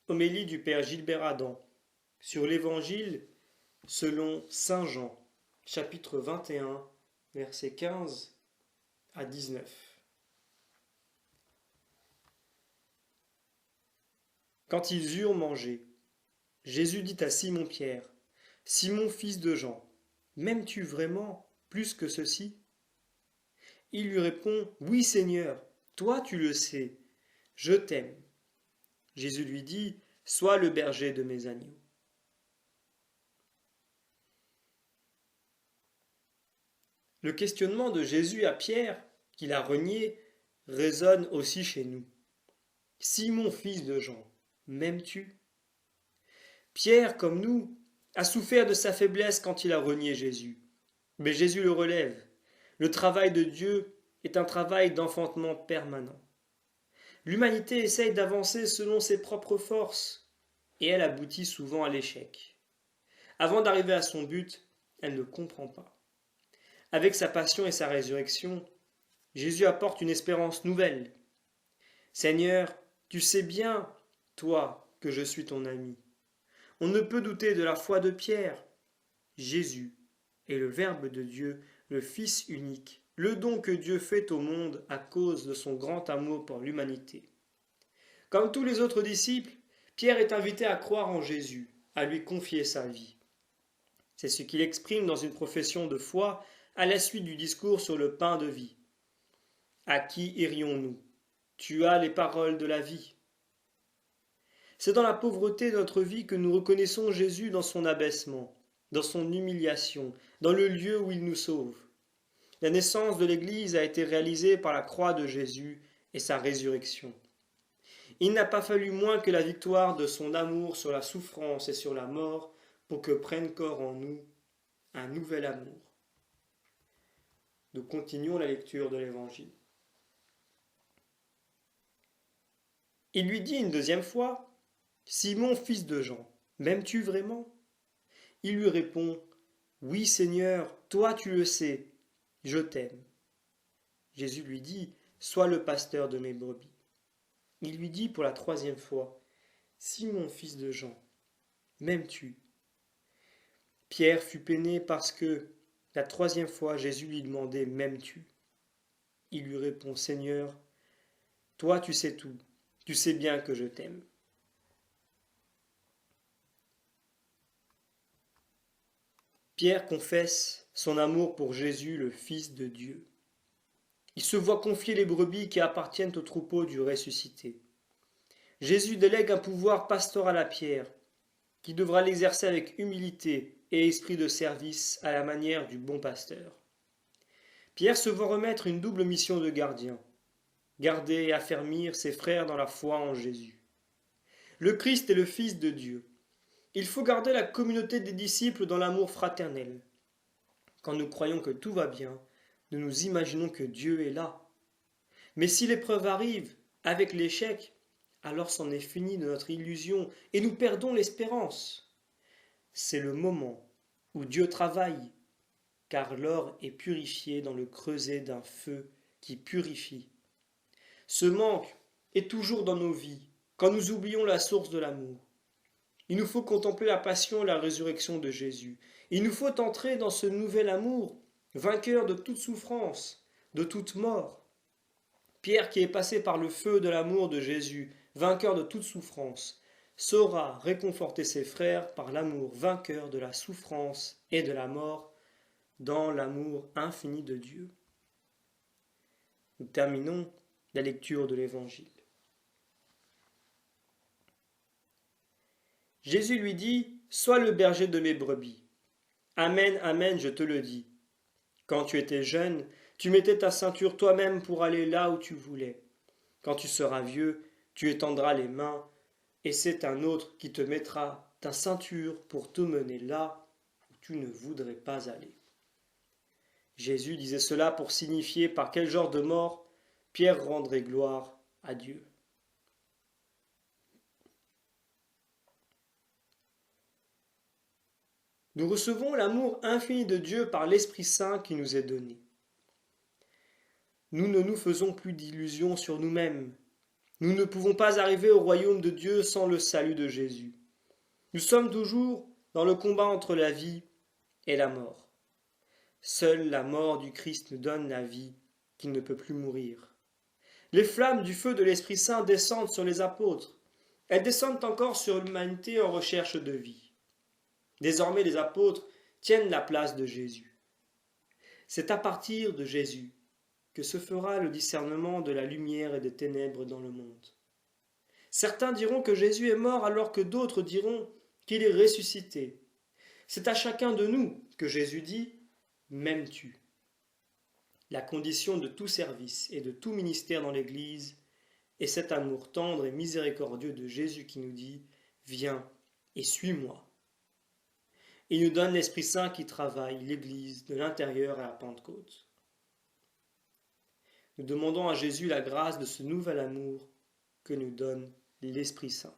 Homélie du Père Gilbert Adam sur l'Évangile selon Saint Jean, chapitre 21, versets 15 à 19. Quand ils eurent mangé, Jésus dit à Simon-Pierre, « Simon, fils de Jean, m'aimes-tu vraiment plus que ceci ?» Il lui répond, « Oui, Seigneur, toi tu le sais, je t'aime. » Jésus lui dit, « Sois le berger de mes agneaux. » Le questionnement de Jésus à Pierre, qu'il a renié, résonne aussi chez nous. « Simon, fils de Jean, m'aimes-tu » Pierre, comme nous, a souffert de sa faiblesse quand il a renié Jésus. Mais Jésus le relève. Le travail de Dieu est un travail d'enfantement permanent. L'humanité essaye d'avancer selon ses propres forces, et elle aboutit souvent à l'échec. Avant d'arriver à son but, elle ne comprend pas. Avec sa passion et sa résurrection, Jésus apporte une espérance nouvelle. Seigneur, tu sais bien, toi, que je suis ton ami. On ne peut douter de la foi de Pierre. Jésus est le Verbe de Dieu, le Fils unique, le don que Dieu fait au monde à cause de son grand amour pour l'humanité. Comme tous les autres disciples, Pierre est invité à croire en Jésus, à lui confier sa vie. C'est ce qu'il exprime dans une profession de foi à la suite du discours sur le pain de vie. À qui irions-nous ? Tu as les paroles de la vie. C'est dans la pauvreté de notre vie que nous reconnaissons Jésus dans son abaissement, dans son humiliation, dans le lieu où il nous sauve. La naissance de l'Église a été réalisée par la croix de Jésus et sa résurrection. Il n'a pas fallu moins que la victoire de son amour sur la souffrance et sur la mort pour que prenne corps en nous un nouvel amour. Nous continuons la lecture de l'Évangile. Il lui dit une deuxième fois, « Simon, fils de Jean, m'aimes-tu vraiment ?» Il lui répond, « Oui, Seigneur, toi tu le sais, je t'aime. » Jésus lui dit, « Sois le pasteur de mes brebis. » Il lui dit pour la troisième fois, « Simon, fils de Jean, m'aimes-tu » Pierre fut peiné parce que, la troisième fois, Jésus lui demandait, « M'aimes-tu » Il lui répond, « Seigneur, toi tu sais tout, tu sais bien que je t'aime. » Pierre confesse son amour pour Jésus, le Fils de Dieu. Il se voit confier les brebis qui appartiennent au troupeau du ressuscité. Jésus délègue un pouvoir pastoral à Pierre, qui devra l'exercer avec humilité et esprit de service à la manière du bon pasteur. Pierre se voit remettre une double mission de gardien, garder et affermir ses frères dans la foi en Jésus. Le Christ est le Fils de Dieu. Il faut garder la communauté des disciples dans l'amour fraternel. Quand nous croyons que tout va bien, nous nous imaginons que Dieu est là. Mais si l'épreuve arrive, avec l'échec, alors c'en est fini de notre illusion et nous perdons l'espérance. C'est le moment où Dieu travaille, car l'or est purifié dans le creuset d'un feu qui purifie. Ce manque est toujours dans nos vies, quand nous oublions la source de l'amour. Il nous faut contempler la passion et la résurrection de Jésus. Il nous faut entrer dans ce nouvel amour, vainqueur de toute souffrance, de toute mort. Pierre, qui est passé par le feu de l'amour de Jésus, vainqueur de toute souffrance, saura réconforter ses frères par l'amour vainqueur de la souffrance et de la mort, dans l'amour infini de Dieu. Nous terminons la lecture de l'Évangile. Jésus lui dit, « Sois le berger de mes brebis. Amen, amen, je te le dis. Quand tu étais jeune, tu mettais ta ceinture toi-même pour aller là où tu voulais. Quand tu seras vieux, tu étendras les mains, et c'est un autre qui te mettra ta ceinture pour te mener là où tu ne voudrais pas aller. » Jésus disait cela pour signifier par quel genre de mort Pierre rendrait gloire à Dieu. Nous recevons l'amour infini de Dieu par l'Esprit Saint qui nous est donné. Nous ne nous faisons plus d'illusions sur nous-mêmes. Nous ne pouvons pas arriver au royaume de Dieu sans le salut de Jésus. Nous sommes toujours dans le combat entre la vie et la mort. Seule la mort du Christ nous donne la vie qui ne peut plus mourir. Les flammes du feu de l'Esprit Saint descendent sur les apôtres. Elles descendent encore sur l'humanité en recherche de vie. Désormais, les apôtres tiennent la place de Jésus. C'est à partir de Jésus que se fera le discernement de la lumière et des ténèbres dans le monde. Certains diront que Jésus est mort alors que d'autres diront qu'il est ressuscité. C'est à chacun de nous que Jésus dit « M'aimes-tu » La condition de tout service et de tout ministère dans l'Église est cet amour tendre et miséricordieux de Jésus qui nous dit « Viens et suis-moi ». Il nous donne l'Esprit Saint qui travaille l'Église de l'intérieur à la Pentecôte. Nous demandons à Jésus la grâce de ce nouvel amour que nous donne l'Esprit Saint.